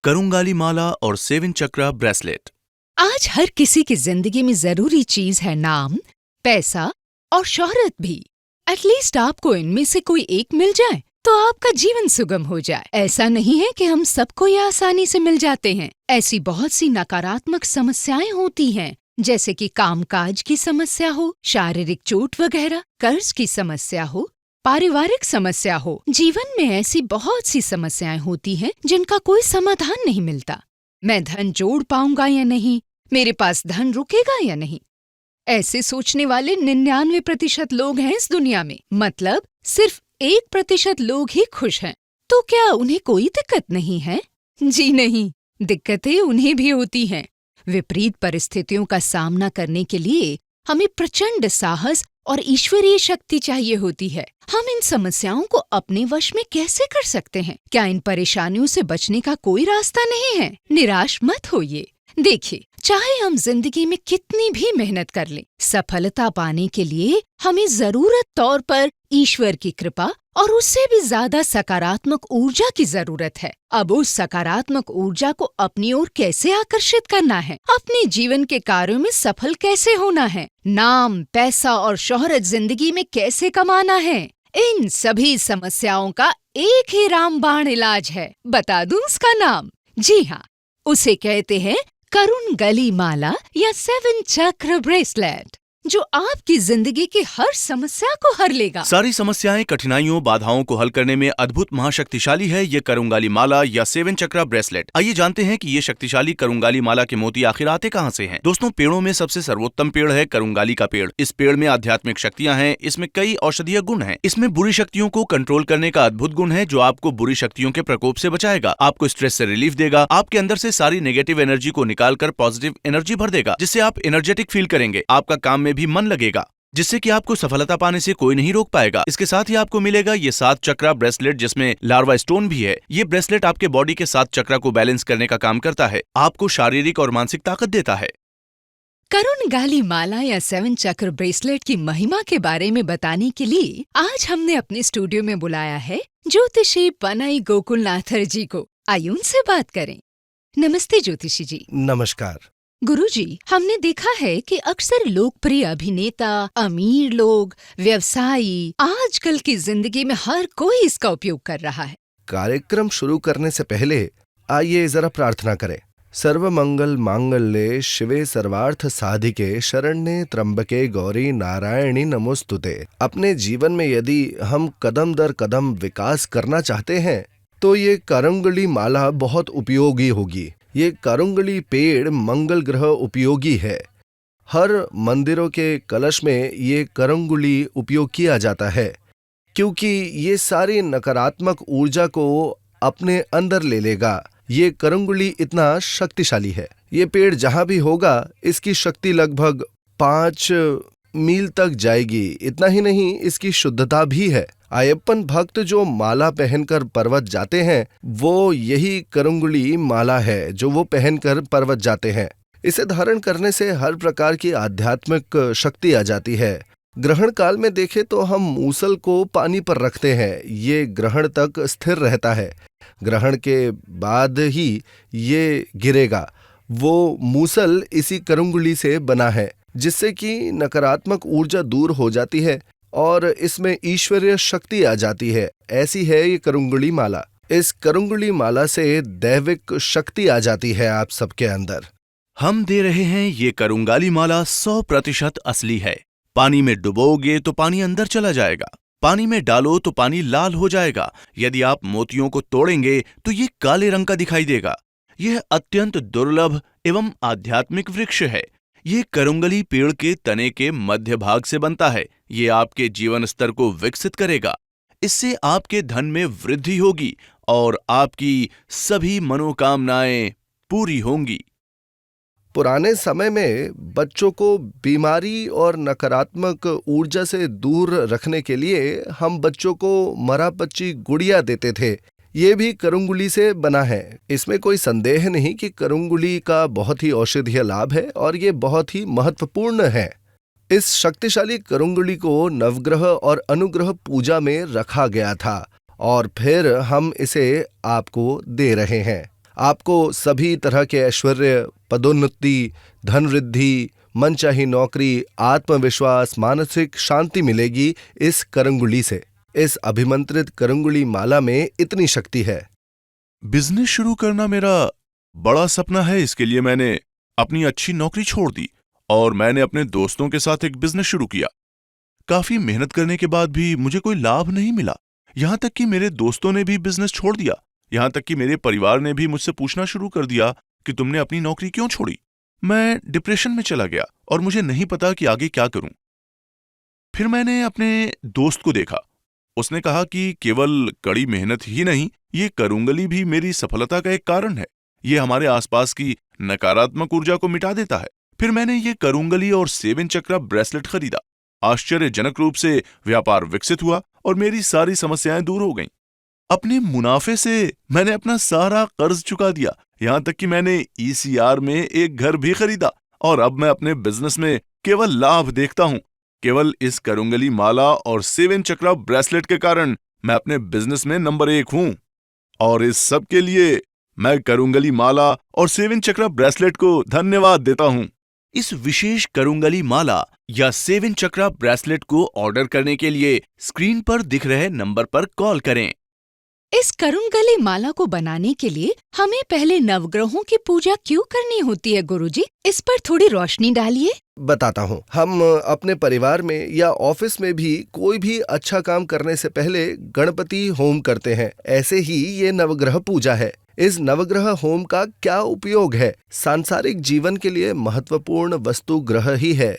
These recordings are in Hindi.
करुंगाली माला और 7 चक्रा ब्रेसलेट। आज हर किसी की जिंदगी में जरूरी चीज है नाम, पैसा और शोहरत भी। एटलीस्ट आपको इनमें से कोई एक मिल जाए तो आपका जीवन सुगम हो जाए। ऐसा नहीं है कि हम सबको ये आसानी से मिल जाते हैं। ऐसी बहुत सी नकारात्मक समस्याएं होती हैं, जैसे कि कामकाज की समस्या हो, शारीरिक चोट वगैरह, कर्ज की समस्या हो, पारिवारिक समस्या हो। जीवन में ऐसी बहुत सी समस्याएं होती हैं जिनका कोई समाधान नहीं मिलता। मैं धन जोड़ पाऊंगा या नहीं, मेरे पास धन रुकेगा या नहीं, ऐसे सोचने वाले 99% लोग हैं इस दुनिया में। मतलब सिर्फ 1% लोग ही खुश हैं। तो क्या उन्हें कोई दिक्कत नहीं है? जी नहीं, दिक्कतें उन्हें भी होती हैं। विपरीत परिस्थितियों का सामना करने के लिए हमें प्रचंड साहस और ईश्वरीय शक्ति चाहिए होती है। हम इन समस्याओं को अपने वश में कैसे कर सकते हैं? क्या इन परेशानियों से बचने का कोई रास्ता नहीं है? निराश मत होइए। देखिए, चाहे हम जिंदगी में कितनी भी मेहनत कर लें, सफलता पाने के लिए हमें जरूरत तौर पर ईश्वर की कृपा और उससे भी ज्यादा सकारात्मक ऊर्जा की जरूरत है। अब उस सकारात्मक ऊर्जा को अपनी ओर कैसे आकर्षित करना है? अपने जीवन के कार्यों में सफल कैसे होना है? नाम, पैसा और शोहरत जिंदगी में कैसे कमाना है? इन सभी समस्याओं का एक ही रामबाण इलाज है। बता दूं उसका नाम? जी हाँ, उसे कहते हैं करुंगली माला या 7 चक्र ब्रेसलेट, जो आपकी जिंदगी की हर समस्या को हर लेगा। सारी समस्याएं, कठिनाइयों, बाधाओं को हल करने में अद्भुत महाशक्तिशाली है ये करुंगाली माला या 7 चक्रा ब्रेसलेट। आइए जानते हैं कि ये शक्तिशाली करुंगाली माला के मोती आखिर आते कहां से हैं। दोस्तों, पेड़ों में सबसे सर्वोत्तम पेड़ है करुंगाली का पेड़। इस पेड़ में आध्यात्मिक शक्तियां हैं, इसमें कई औषधीय गुण हैं। इसमें बुरी शक्तियों को कंट्रोल करने का अद्भुत गुण है, जो आपको बुरी शक्तियों के प्रकोप से बचाएगा, आपको स्ट्रेस से रिलीफ देगा, आपके अंदर से सारी नेगेटिव एनर्जी को निकालकर पॉजिटिव एनर्जी भर देगा, जिससे आप एनर्जेटिक फील करेंगे। आपका काम में भी मन लगेगा, जिससे कि आपको सफलता पाने से कोई नहीं रोक पाएगा। इसके साथ ही आपको मिलेगा ये 7 चक्रा ब्रेसलेट, जिसमें लार्वा स्टोन भी है। ये ब्रेसलेट आपके बॉडी के 7 चक्रा को बैलेंस करने का काम करता है, आपको शारीरिक और मानसिक ताकत देता है। करुंगाली माला या 7 चक्र ब्रेसलेट की महिमा के बारे में बताने के लिए आज हमने अपने स्टूडियो में बुलाया है ज्योतिषी पनाई गोकुलनाथर जी को। आइए उनसे बात करें। नमस्ते ज्योतिषी जी। नमस्कार। गुरुजी, हमने देखा है कि अक्सर लोकप्रिय अभिनेता, अमीर लोग, व्यवसायी, आजकल की जिंदगी में हर कोई इसका उपयोग कर रहा है। कार्यक्रम शुरू करने से पहले आइए जरा प्रार्थना करें। सर्वमंगल मांगल्ये शिवे सर्वार्थ साधिके शरण्ये त्र्यंबके गौरी नारायणी नमोस्तुते। अपने जीवन में यदि हम कदम दर कदम विकास करना चाहते हैं तो ये करुंगली माला बहुत उपयोगी होगी। ये करुंगली पेड़ मंगल ग्रह उपयोगी है। हर मंदिरों के कलश में ये करुंगली उपयोग किया जाता है, क्योंकि ये सारी नकारात्मक ऊर्जा को अपने अंदर ले लेगा। ये करुंगली इतना शक्तिशाली है। ये पेड़ जहां भी होगा, इसकी शक्ति लगभग 5 मील तक जाएगी। इतना ही नहीं, इसकी शुद्धता भी है। अयप्पन भक्त जो माला पहनकर पर्वत जाते हैं, वो यही करुंगली माला है जो वो पहनकर पर्वत जाते हैं। इसे धारण करने से हर प्रकार की आध्यात्मिक शक्ति आ जाती है। ग्रहण काल में देखें तो हम मूसल को पानी पर रखते हैं, ये ग्रहण तक स्थिर रहता है। ग्रहण के बाद ही ये गिरेगा। वो मूसल इसी करुंगली से बना है, जिससे कि नकारात्मक ऊर्जा दूर हो जाती है और इसमें ईश्वरीय शक्ति आ जाती है। ऐसी है ये करुंगली माला। इस करुंगली माला से दैविक शक्ति आ जाती है आप सबके अंदर। हम दे रहे हैं ये करुंगाली माला 100% असली है। पानी में डुबोगे तो पानी अंदर चला जाएगा, पानी में डालो तो पानी लाल हो जाएगा। यदि आप मोतियों को तोड़ेंगे तो ये काले रंग का दिखाई देगा। यह अत्यंत दुर्लभ एवं आध्यात्मिक वृक्ष है। ये करुंगली पेड़ के तने के मध्य भाग से बनता है। ये आपके जीवन स्तर को विकसित करेगा। इससे आपके धन में वृद्धि होगी और आपकी सभी मनोकामनाएं पूरी होंगी। पुराने समय में बच्चों को बीमारी और नकारात्मक ऊर्जा से दूर रखने के लिए हम बच्चों को मरापच्ची गुड़िया देते थे। ये भी करुंगली से बना है। इसमें कोई संदेह नहीं कि करुंगली का बहुत ही औषधीय लाभ है और ये बहुत ही महत्वपूर्ण है। इस शक्तिशाली करुंगली को नवग्रह और अनुग्रह पूजा में रखा गया था और फिर हम इसे आपको दे रहे हैं। आपको सभी तरह के ऐश्वर्य, पदोन्नति, धन वृद्धि, मनचाही नौकरी, आत्मविश्वास, मानसिक शांति मिलेगी इस करंगुली से। इस अभिमंत्रित करंगुली माला में इतनी शक्ति है। बिजनेस शुरू करना मेरा बड़ा सपना है। इसके लिए मैंने अपनी अच्छी नौकरी छोड़ दी और मैंने अपने दोस्तों के साथ एक बिजनेस शुरू किया। काफी मेहनत करने के बाद भी मुझे कोई लाभ नहीं मिला। यहां तक कि मेरे दोस्तों ने भी बिजनेस छोड़ दिया। यहां तक कि मेरे परिवार ने भी मुझसे पूछना शुरू कर दिया कि तुमने अपनी नौकरी क्यों छोड़ी। मैं डिप्रेशन में चला गया और मुझे नहीं पता कि आगे क्या करूं। फिर मैंने अपने दोस्त को देखा। उसने कहा कि केवल कड़ी मेहनत ही नहीं, ये करुंगली भी मेरी सफलता का एक कारण है। ये हमारे आसपास की नकारात्मक ऊर्जा को मिटा देता है। फिर मैंने ये करुंगली और 7 चक्रा ब्रेसलेट खरीदा। आश्चर्यजनक रूप से व्यापार विकसित हुआ और मेरी सारी समस्याएं दूर हो गईं। अपने मुनाफे से मैंने अपना सारा कर्ज चुका दिया। यहां तक कि मैंने ECR में एक घर भी खरीदा और अब मैं अपने बिजनेस में केवल लाभ देखता हूं। केवल इस करुंगली माला और 7 चक्रा ब्रेसलेट के कारण मैं अपने बिजनेस में नंबर 1 हूं। और इस सब के लिए मैं करुंगली माला और 7 चक्रा ब्रेसलेट को धन्यवाद देता हूं। इस विशेष करुंगली माला या 7 चक्रा ब्रेसलेट को ऑर्डर करने के लिए स्क्रीन पर दिख रहे नंबर पर कॉल करें। इस करुंगली माला को बनाने के लिए हमें पहले नवग्रहों की पूजा क्यों करनी होती है गुरुजी? इस पर थोड़ी रोशनी डालिए। बताता हूँ। हम अपने परिवार में या ऑफिस में भी कोई भी अच्छा काम करने से पहले गणपति होम करते हैं। ऐसे ही ये नवग्रह पूजा है। इस नवग्रह होम का क्या उपयोग है? सांसारिक जीवन के लिए महत्वपूर्ण वस्तु ग्रह ही है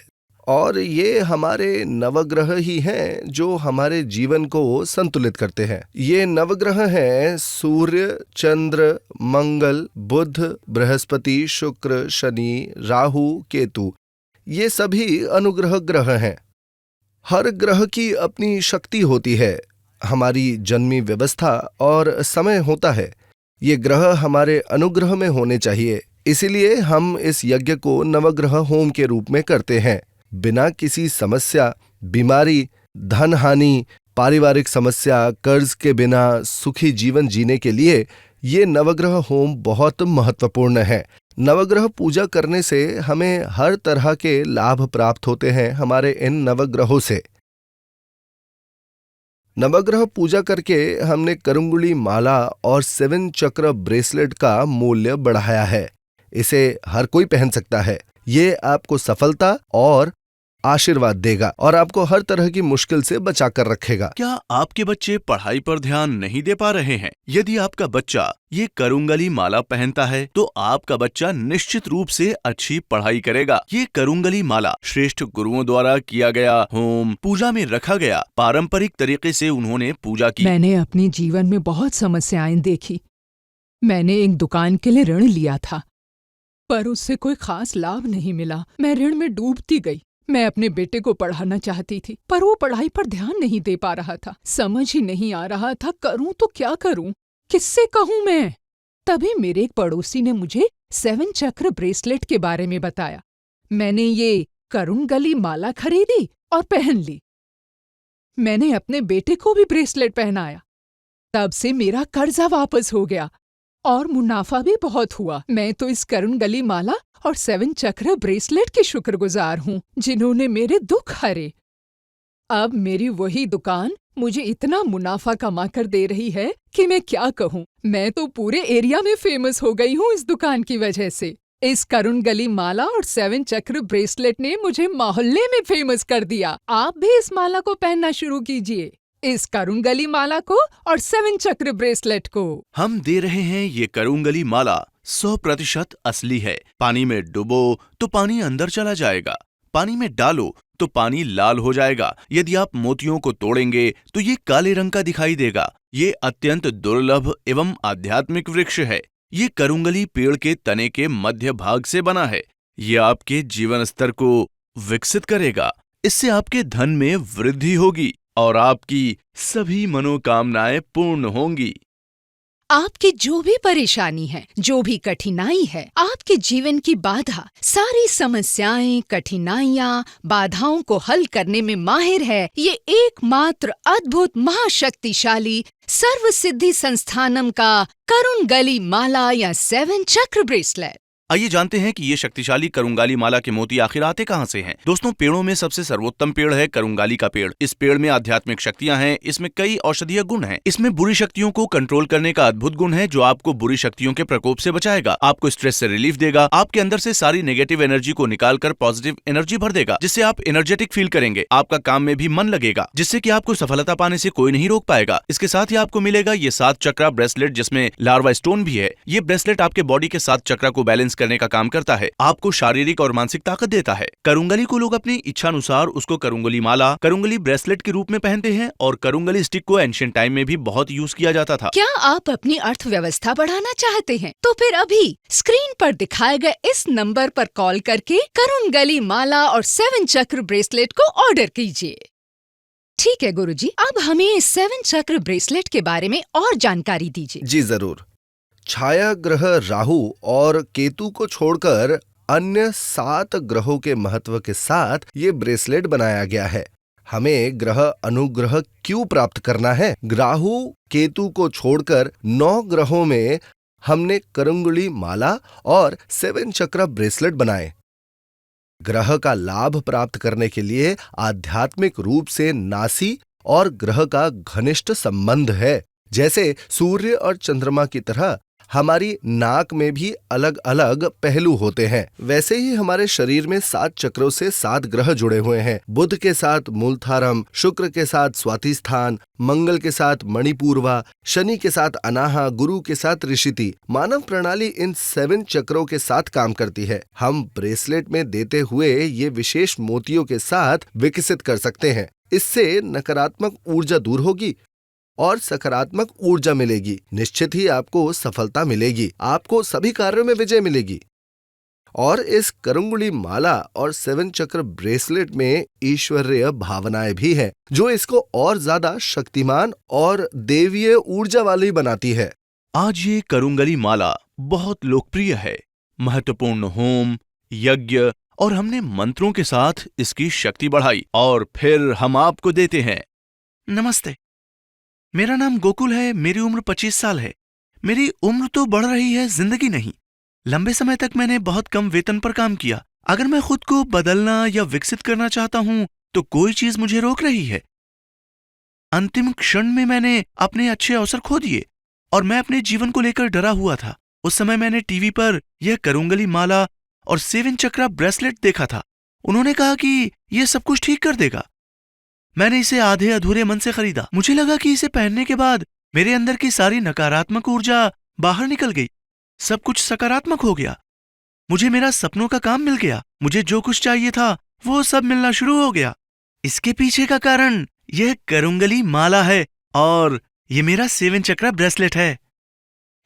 और ये हमारे नवग्रह ही हैं जो हमारे जीवन को संतुलित करते हैं। ये नवग्रह हैं सूर्य, चंद्र, मंगल, बुध, बृहस्पति, शुक्र, शनि, राहु, केतु। ये सभी अनुग्रह ग्रह हैं। हर ग्रह की अपनी शक्ति होती है। हमारी जन्मी व्यवस्था और समय होता है। ये ग्रह हमारे अनुग्रह में होने चाहिए। इसीलिए हम इस यज्ञ को नवग्रह होम के रूप में करते हैं। बिना किसी समस्या, बीमारी, धन हानि, पारिवारिक समस्या, कर्ज के बिना सुखी जीवन जीने के लिए ये नवग्रह होम बहुत महत्वपूर्ण है। नवग्रह पूजा करने से हमें हर तरह के लाभ प्राप्त होते हैं हमारे इन नवग्रहों से। नवग्रह पूजा करके हमने करुंगली माला और 7 चक्र ब्रेसलेट का मूल्य बढ़ाया है। इसे हर कोई पहन सकता है। ये आपको सफलता और आशीर्वाद देगा और आपको हर तरह की मुश्किल से बचा कर रखेगा। क्या आपके बच्चे पढ़ाई पर ध्यान नहीं दे पा रहे हैं? यदि आपका बच्चा ये करुंगली माला पहनता है तो आपका बच्चा निश्चित रूप से अच्छी पढ़ाई करेगा। ये करुंगली माला श्रेष्ठ गुरुओं द्वारा किया गया होम पूजा में रखा गया। पारंपरिक तरीके से उन्होंने पूजा की। मैंने अपने जीवन में बहुत समस्याएं देखी। मैंने एक दुकान के लिए ऋण लिया था, पर उससे कोई खास लाभ नहीं मिला। मैं ऋण में डूबती गई। मैं अपने बेटे को पढ़ाना चाहती थी, पर वो पढ़ाई पर ध्यान नहीं दे पा रहा था। समझ ही नहीं आ रहा था करूं तो क्या करूं, किससे कहूं मैं। तभी मेरे एक पड़ोसी ने मुझे 7 चक्र ब्रेसलेट के बारे में बताया। मैंने ये करुंगली माला खरीदी और पहन ली। मैंने अपने बेटे को भी ब्रेसलेट पहनाया। तब से मेरा कर्जा वापस हो गया और मुनाफा भी बहुत हुआ। मैं तो इस करुंगली माला और 7 चक्र ब्रेसलेट की शुक्रगुजार हूँ जिन्होंने मेरे दुख हरे। अब मेरी वही दुकान मुझे इतना मुनाफा कमा कर दे रही है कि मैं क्या कहूँ। मैं तो पूरे एरिया में फेमस हो गई हूँ इस दुकान की वजह से। इस करुंगली माला और 7 चक्र ब्रेसलेट ने मुझे मोहल्ले में फेमस कर दिया। आप भी इस माला को पहनना शुरू कीजिए, इस करुंगली माला को और 7 चक्र ब्रेसलेट को। हम दे रहे हैं ये करुंगली माला 100% असली है। पानी में डुबो तो पानी अंदर चला जाएगा, पानी में डालो तो पानी लाल हो जाएगा। यदि आप मोतियों को तोड़ेंगे तो ये काले रंग का दिखाई देगा। ये अत्यंत दुर्लभ एवं आध्यात्मिक वृक्ष है। ये करुंगली पेड़ के तने के मध्य भाग से बना है। ये आपके जीवन स्तर को विकसित करेगा। इससे आपके धन में वृद्धि होगी और आपकी सभी मनोकामनाएं पूर्ण होंगी। आपकी जो भी परेशानी है, जो भी कठिनाई है, आपके जीवन की बाधा, सारी समस्याएं, कठिनाइयां, बाधाओं को हल करने में माहिर है ये एकमात्र अद्भुत महाशक्तिशाली सर्व सिद्धि संस्थानम का करुंगली माला या 7 चक्र ब्रेसलेट। आइए जानते हैं कि ये शक्तिशाली करुंगाली माला के मोती आखिर आते कहां से हैं। दोस्तों, पेड़ों में सबसे सर्वोत्तम पेड़ है करुंगाली का पेड़। इस पेड़ में आध्यात्मिक शक्तियां हैं, इसमें कई औषधीय गुण हैं। इसमें बुरी शक्तियों को कंट्रोल करने का अद्भुत गुण है जो आपको बुरी शक्तियों के प्रकोप से बचाएगा, आपको स्ट्रेस से रिलीफ देगा, आपके अंदर से सारी नेगेटिव एनर्जी को निकालकर पॉजिटिव एनर्जी भर देगा, जिससे आप एनर्जेटिक फील करेंगे, आपका काम में भी मन लगेगा, जिससे कि आपको सफलता पाने से कोई नहीं रोक पाएगा। इसके साथ ही आपको मिलेगा ये 7 चक्रा ब्रेसलेट जिसमें लार्वा स्टोन भी है। ये ब्रेसलेट आपके बॉडी के 7 चक्रा को बैलेंस करने का काम करता है, आपको शारीरिक और मानसिक ताकत देता है। करुंगली को लोग अपनी इच्छा अनुसार उसको करुंगली माला, करुंगली ब्रेसलेट के रूप में पहनते हैं और करुंगली स्टिक को एंशिएंट टाइम में भी बहुत यूज किया जाता था। क्या आप अपनी अर्थव्यवस्था बढ़ाना चाहते हैं? तो फिर अभी स्क्रीन पर दिखाए गए इस नंबर पर कॉल करके करुंगली माला और 7 चक्र ब्रेसलेट को ऑर्डर कीजिए। ठीक है गुरुजी, अब हमें इस 7 चक्र ब्रेसलेट के बारे में और जानकारी दीजिए। जी जरूर। छाया ग्रह राहु और केतु को छोड़कर अन्य 7 ग्रहों के महत्व के साथ ये ब्रेसलेट बनाया गया है। हमें ग्रह अनुग्रह क्यों प्राप्त करना है? राहु केतु को छोड़कर 9 ग्रहों में हमने करुंगली माला और 7 चक्र ब्रेसलेट बनाए। ग्रह का लाभ प्राप्त करने के लिए आध्यात्मिक रूप से नासी और ग्रह का घनिष्ठ संबंध है। जैसे सूर्य और चंद्रमा की तरह हमारी नाक में भी अलग अलग पहलू होते हैं, वैसे ही हमारे शरीर में 7 चक्रों से 7 ग्रह जुड़े हुए हैं। बुध के साथ मूलधारम, शुक्र के साथ स्वातिस्थान, मंगल के साथ मणिपूर्वा, शनि के साथ अनाहा, गुरु के साथ ऋषिति। मानव प्रणाली इन 7 चक्रों के साथ काम करती है। हम ब्रेसलेट में देते हुए ये विशेष मोतियों के साथ विकसित कर सकते हैं। इससे नकारात्मक ऊर्जा दूर होगी और सकारात्मक ऊर्जा मिलेगी। निश्चित ही आपको सफलता मिलेगी, आपको सभी कार्यों में विजय मिलेगी। और इस करुंगली माला और 7 चक्र ब्रेसलेट में ईश्वरीय भावनाएं भी हैं, जो इसको और ज्यादा शक्तिमान और देवीय ऊर्जा वाली बनाती है। आज ये करुंगली माला बहुत लोकप्रिय है। महत्वपूर्ण होम, यज्ञ और हमने मंत्रों के साथ इसकी शक्ति बढ़ाई और फिर हम आपको देते हैं। नमस्ते, मेरा नाम गोकुल है, मेरी उम्र 25 साल है। मेरी उम्र तो बढ़ रही है, जिंदगी नहीं। लंबे समय तक मैंने बहुत कम वेतन पर काम किया। अगर मैं खुद को बदलना या विकसित करना चाहता हूं तो कोई चीज मुझे रोक रही है। अंतिम क्षण में मैंने अपने अच्छे अवसर खो दिए और मैं अपने जीवन को लेकर डरा हुआ था। उस समय मैंने टीवी पर यह करुंगली माला और 7 चक्रा ब्रेसलेट देखा था। उन्होंने कहा कि यह सब कुछ ठीक कर देगा। मैंने इसे आधे अधूरे मन से खरीदा। मुझे लगा कि इसे पहनने के बाद मेरे अंदर की सारी नकारात्मक ऊर्जा बाहर निकल गई, सब कुछ सकारात्मक हो गया। मुझे मेरा सपनों का काम मिल गया। मुझे जो कुछ चाहिए था वो सब मिलना शुरू हो गया। इसके पीछे का कारण यह करुंगली माला है और ये मेरा 7 चक्रा ब्रेसलेट है।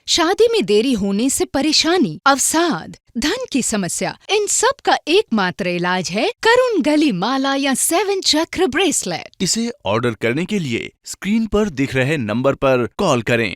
शादी में देरी होने से परेशानी, अवसाद, धन की समस्या, इन सब का एकमात्र इलाज है करुंगली माला या 7 चक्र ब्रेसलेट। इसे ऑर्डर करने के लिए स्क्रीन पर दिख रहे नंबर पर कॉल करें।